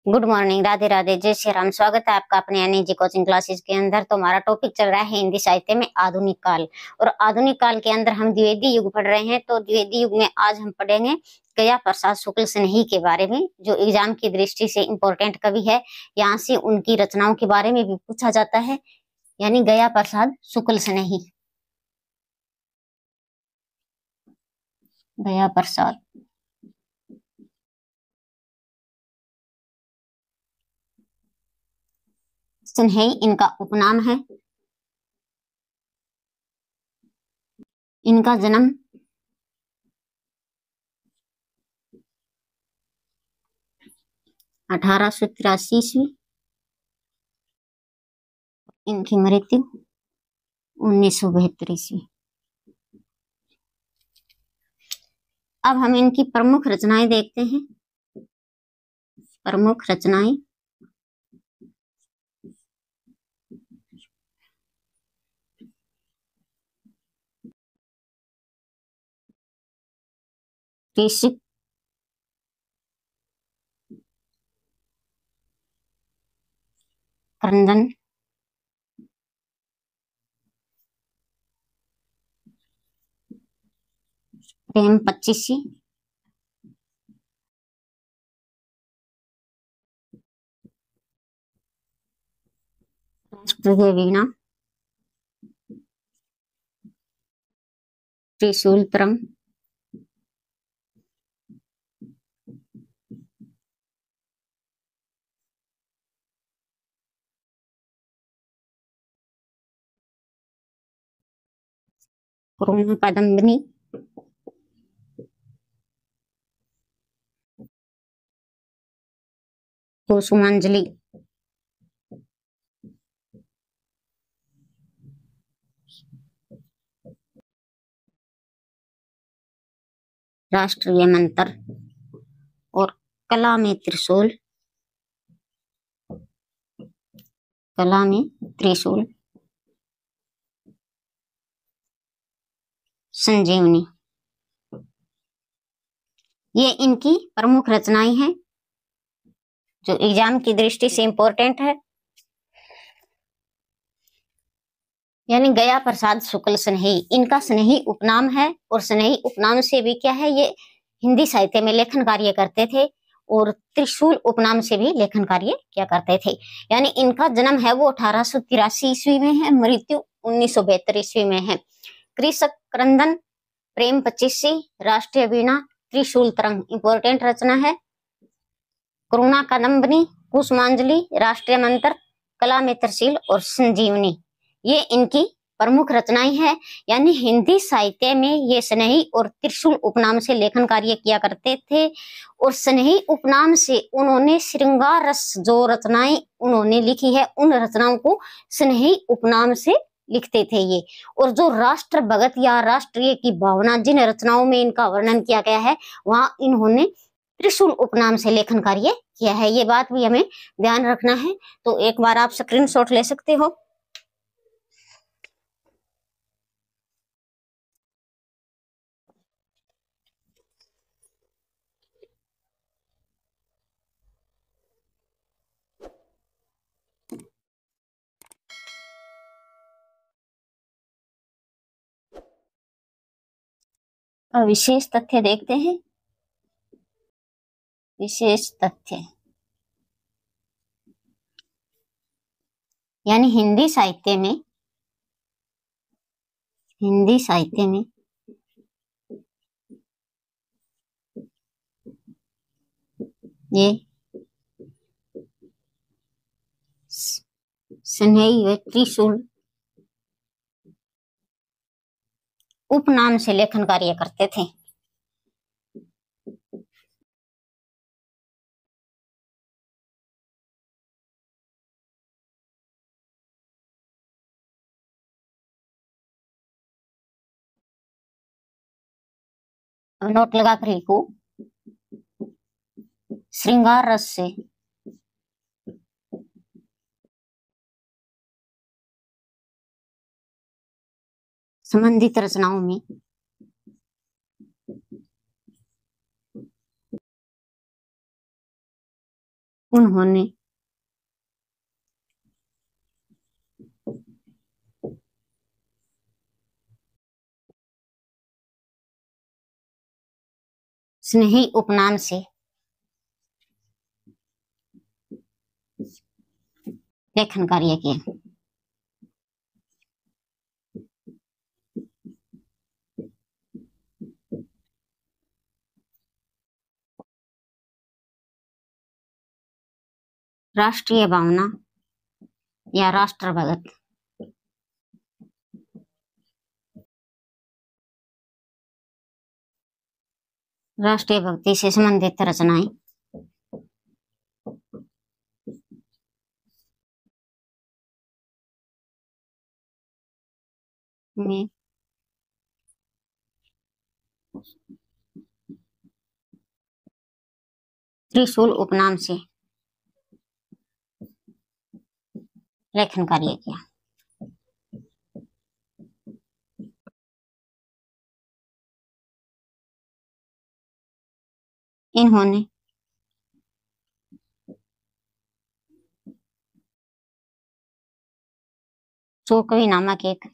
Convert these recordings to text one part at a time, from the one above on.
Good morning, Radhe Radhe, जय श्री राम। स्वागत है आपका अपने एनएजी कोचिंग क्लासेस के अंदर। तो हमारा टॉपिक चल रहा है हिंदी साहित्य में आधुनिक काल। और आधुनिक काल के अंदर हम द्विवेदी युग पढ़ रहे हैं। तो द्विवेदी युग में आज हम पढ़ेंगे गया प्रसाद शुक्ल स्नेही के बारे में, जो एग्जाम की दृष्टि से इम्पोर्टेंट कवि है। यहाँ से उनकी रचनाओं के बारे में भी पूछा जाता है, यानी गया प्रसाद शुक्ल स्नेही। गया प्रसाद स्नेही इनका उपनाम है। इनका जन्म 1883 ईस्वी, इनकी मृत्यु 1972 ईस्वी। अब हम इनकी प्रमुख रचनाएं देखते हैं। प्रमुख रचनाएं कृषि क्रंदन, प्रेम पच्चीसी, राष्ट्रीय वीणा, त्रिशूल तरंग, करुणा कादम्बनी, कुसुमांजलि, राष्ट्रीय मंत्र और कला में त्रिशूल, कला में त्रिशूल, संजीवनी, ये इनकी प्रमुख रचनाएं हैं जो एग्जाम की दृष्टि से इंपॉर्टेंट है। यानी गया प्रसाद शुक्ल स्नेही, इनका स्नेही उपनाम है। और स्नेही उपनाम से भी क्या है, ये हिंदी साहित्य में लेखन कार्य करते थे। और त्रिशूल उपनाम से भी लेखन कार्य क्या करते थे। यानी इनका जन्म है वो 1883 ईस्वी में है, मृत्यु 1972 ईस्वी में है। कृषक क्रंदन, प्रेम पच्चीसी, राष्ट्रीय वीणा, त्रिशूल तरंग इंपॉर्टेंट रचना है। करुणा कादम्बनी, कुसुमांजलि, राष्ट्रीय मंत्र, कला में त्रिशूल और संजीवनी, ये इनकी प्रमुख रचनाएं हैं। यानी हिंदी साहित्य में ये स्नेही और त्रिशूल उपनाम से लेखन कार्य किया करते थे। और स्नेही उपनाम से उन्होंने श्रृंगार रस जो रचनाएं उन्होंने लिखी है, उन रचनाओं को स्नेही उपनाम से लिखते थे ये। और जो राष्ट्र भगत या राष्ट्रीय की भावना जिन रचनाओं में इनका वर्णन किया गया है, वहां इन्होंने त्रिशूल उपनाम से लेखन कार्य किया है। ये बात भी हमें ध्यान रखना है। तो एक बार आप स्क्रीनशॉट ले सकते हो। विशेष तथ्य देखते हैं। विशेष तथ्य यानी हिंदी साहित्य में ये स्नेही व त्रिशूल उपनाम से लेखन कार्य करते थे। अब नोट लगा कर लिखो, श्रृंगार रस से संबंधित रचनाओं में उन्होंने स्नेही उपनाम से लेखन कार्य किया। राष्ट्रीय भावना या राष्ट्र भगत, राष्ट्रीय भक्ति से संबंधित रचनाएं में त्रिशूल उपनाम से लेखन कार्य किया। इन्होंने शोकवी नामक एक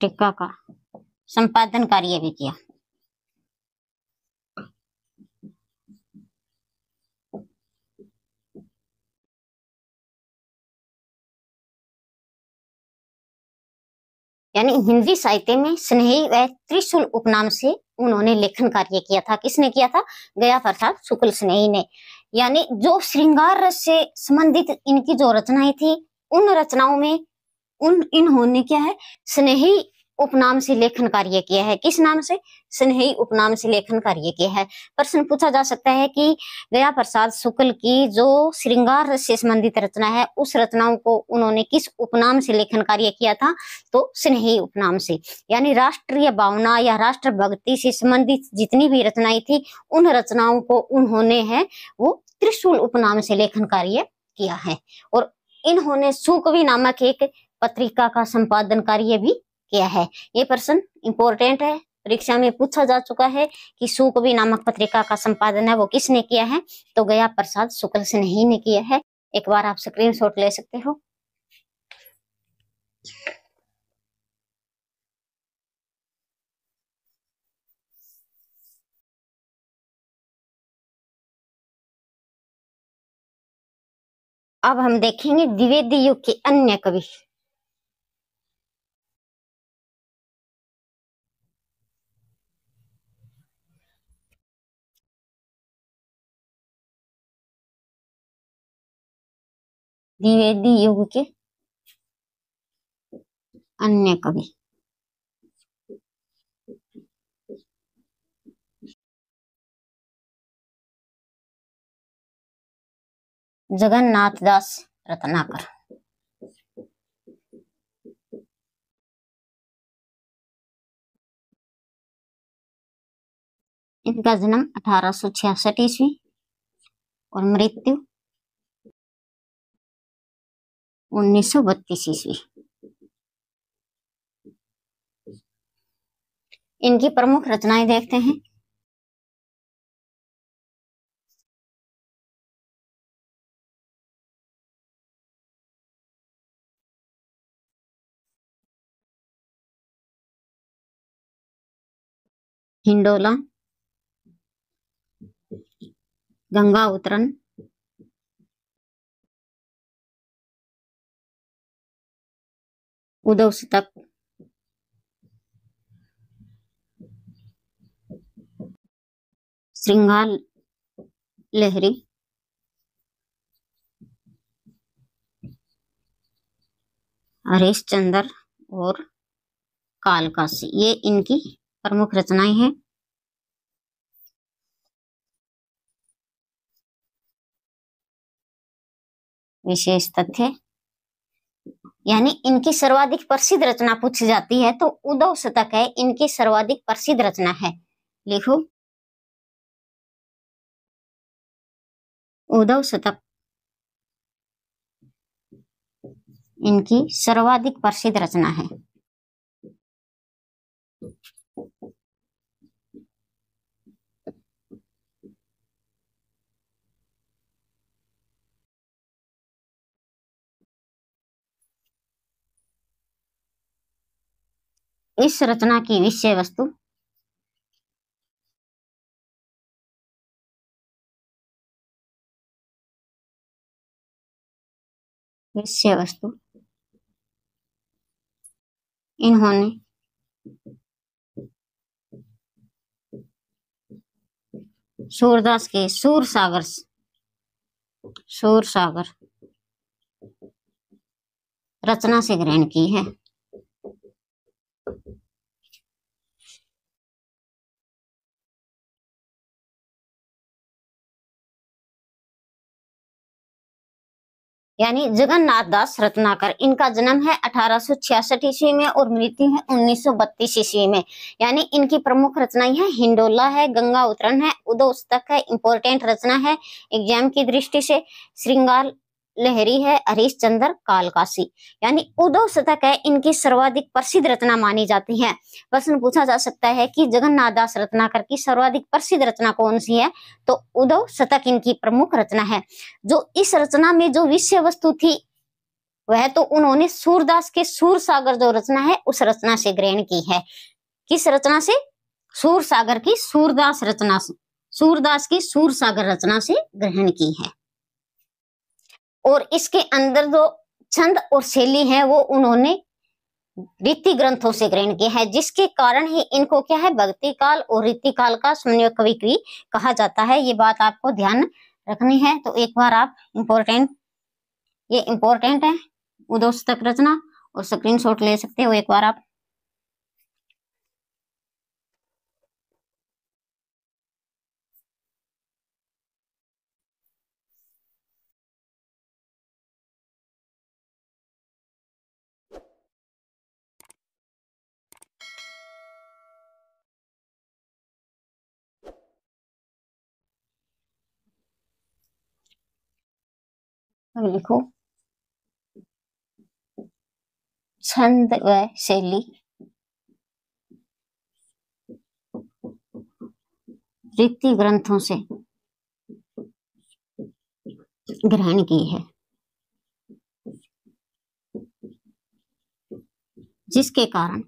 टीका का संपादन कार्य भी किया। यानी हिंदी साहित्य में स्नेही व त्रिशूल उपनाम से उन्होंने लेखन कार्य किया था। किसने किया था? गया प्रसाद शुक्ल स्नेही ने। यानी जो श्रृंगार रस से संबंधित इनकी जो रचनाएं थी, उन रचनाओं में इन्होंने क्या है, स्नेही उपनाम से लेखन कार्य किया है। किस नाम से? स्नेही उपनाम से लेखन कार्य किया है। प्रश्न पूछा जा सकता है कि गया प्रसाद शुक्ल की जो श्रृंगार रस से संबंधित रचना है, उस रचनाओं को उन्होंने किस उपनाम से लेखन कार्य किया था? तो स्नेही उपनाम से। यानी राष्ट्रीय भावना या राष्ट्र भक्ति से संबंधित जितनी भी रचनाएं थी, उन रचनाओं को उन्होंने है वो त्रिशूल उपनाम से लेखन कार्य किया है। और इन्होंने सुकवि नामक एक पत्रिका का संपादन कार्य भी किया है। ये प्रश्न इंपॉर्टेंट है, परीक्षा में पूछा जा चुका है कि सुकवि नामक पत्रिका का संपादन है वो किसने किया है? तो गया प्रसाद शुक्ल स्नेही ने किया है। एक बार आप स्क्रीनशॉट ले सकते हो। अब हम देखेंगे द्विवेदी युग के अन्य कवि। द्विवेदी युग के अन्य कवि। जगन्नाथ दास रत्नाकर। इनका जन्म 1866 ईस्वी और मृत्यु 1932 ईस्वी। इनकी प्रमुख रचनाएं देखते हैं। हिंडोला, गंगा उतरन, उद्धव शतक, श्रृंगार लहरी, हरिश्चंद्र और कालकाशी, ये इनकी प्रमुख रचनाएं हैं। विशेष तथ्य, यानी इनकी सर्वाधिक प्रसिद्ध रचना पूछी जाती है तो उद्धव शतक है इनकी सर्वाधिक प्रसिद्ध रचना है। लिखो, उद्धव शतक इनकी सर्वाधिक प्रसिद्ध रचना है। इस रचना की विषय वस्तु इन्होंने सूरदास के सूर सागर रचना से ग्रहण की है। यानी जगन्नाथ दास रत्नाकर, इनका जन्म है 1866 ईस्वी में और मृत्यु है 1932 ईस्वी में। यानी इनकी प्रमुख रचनाएं है हिंडोला है, गंगा उतरण है, उदोस्तक है, इंपॉर्टेंट रचना है एग्जाम की दृष्टि से, श्रृंगार लहरी है, हरिश्चंद्र कालकाशी। यानी उदोस्तक है इनकी सर्वाधिक प्रसिद्ध रचना मानी जाती है। प्रश्न पूछा जा सकता है कि जगन्नाथ दास रत्नाकर की सर्वाधिक प्रसिद्ध रचना कौन सी है, तो उदोस्तक इनकी प्रमुख रचना है। जो इस रचना में जो विषय वस्तु थी वह तो उन्होंने सूरदास के सूर सागर जो रचना है उस रचना से ग्रहण की है। किस रचना से? सूर सागर की सूरदास की सूर सागर रचना से ग्रहण की है। और इसके अंदर जो छंद और शैली है वो उन्होंने रीति ग्रंथों से ग्रहण किया है, जिसके कारण ही इनको क्या है भक्ति काल और रीति काल का समन्वय कवि भी कहा जाता है। ये बात आपको ध्यान रखनी है। तो एक बार आप ये इंपॉर्टेंट है उदोस्तक रचना, और स्क्रीनशॉट ले सकते हो एक बार आप। अब लिखो छंद व शैली रीति ग्रंथों से ग्रहण की है, जिसके कारण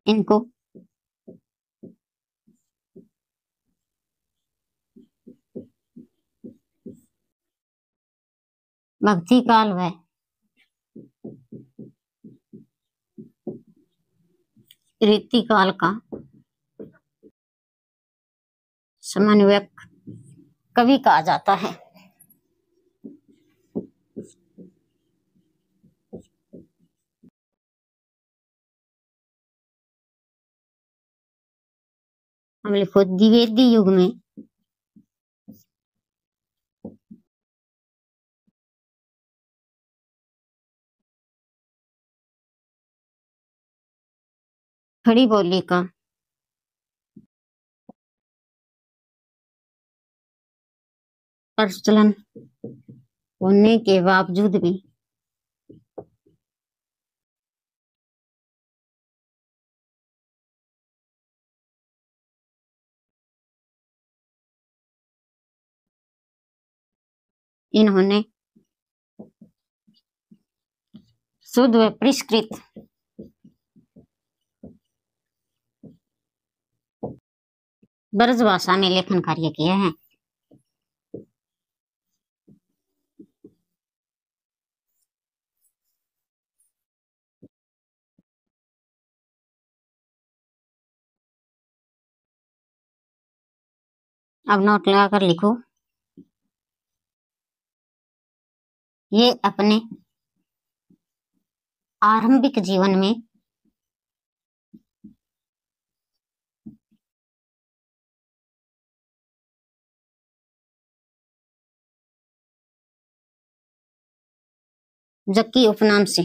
इनको भक्ति काल व रीति काल का समन्वयक कवि कहा जाता है। हम लिखो द्विवेदी युग में खड़ी बोली का प्रचलन होने के बावजूद भी इन्होंने शुद्ध व परिष्कृत ब्रज भाषा में लेखन कार्य किया है। अब नोट लगाकर लिखो, ये अपने आरंभिक जीवन में जक्की उपनाम से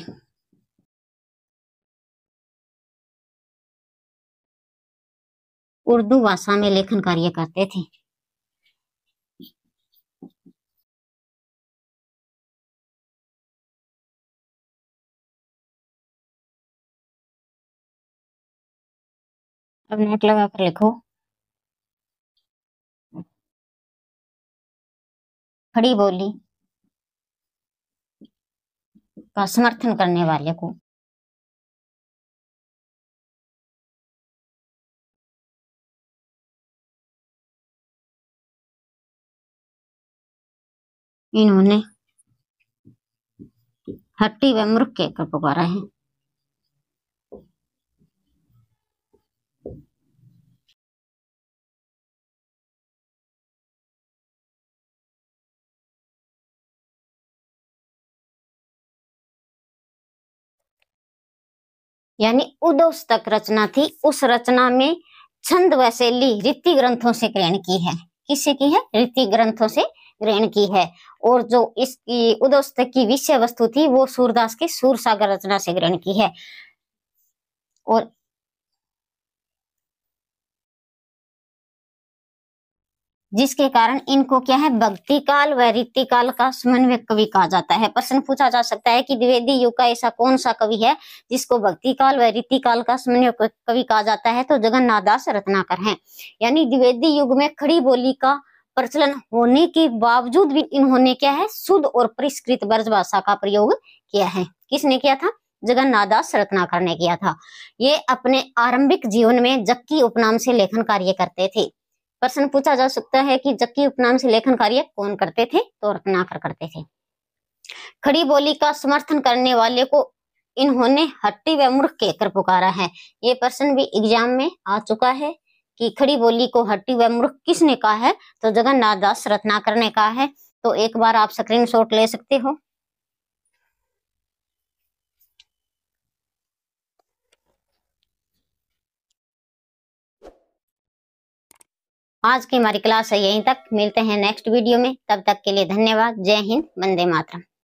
उर्दू भाषा में लेखन कार्य करते थे। अब नोट लगाकर लिखो, खड़ी बोली का समर्थन करने वाले को। इन्होंने हट्टी व मूर्ख कहकर पुकारा है। यानी उद्योस्तक रचना थी, उस रचना में छंद व शैली रीति ग्रंथों से ग्रहण की है। किससे की है? रीति ग्रंथों से ग्रहण की है। और जो इसकी उद्योस्तक की विषय वस्तु थी वो सूरदास की सूरसागर रचना से ग्रहण की है। और जिसके कारण इनको क्या है, भक्ति काल व रीति काल का समन्वय कवि कहा जाता है। प्रश्न पूछा जा सकता है कि द्विवेदी युग का ऐसा कौन सा कवि है जिसको भक्ति काल व रीति काल का समन्वय कवि कहा जाता है? तो जगन्नाथ दास रत्नाकर हैं। यानी द्विवेदी युग में खड़ी बोली का प्रचलन होने के बावजूद भी इन्होंने क्या है, शुद्ध और परिष्कृत ब्रज भाषा का प्रयोग किया है। किसने किया था? जगन्नाथ दास रत्नाकर ने किया था। ये अपने आरंभिक जीवन में जक्की उपनाम से लेखन कार्य करते थे। प्रश्न पूछा जा सकता है कि जक्की उपनाम से लेखन कार्य कौन करते थे? तो रत्नाकर करते थे। खड़ी बोली का समर्थन करने वाले को इन्होंने हट्टी व मूर्ख कहकर पुकारा है। ये प्रश्न भी एग्जाम में आ चुका है कि खड़ी बोली को हट्टी व मूर्ख किसने कहा है? तो जगन्नाथ दास रत्नाकर ने कहा है। तो एक बार आप स्क्रीनशॉट ले सकते हो। आज की हमारी क्लास है यहीं तक। मिलते हैं नेक्स्ट वीडियो में, तब तक के लिए धन्यवाद। जय हिंद, वंदे मातरम।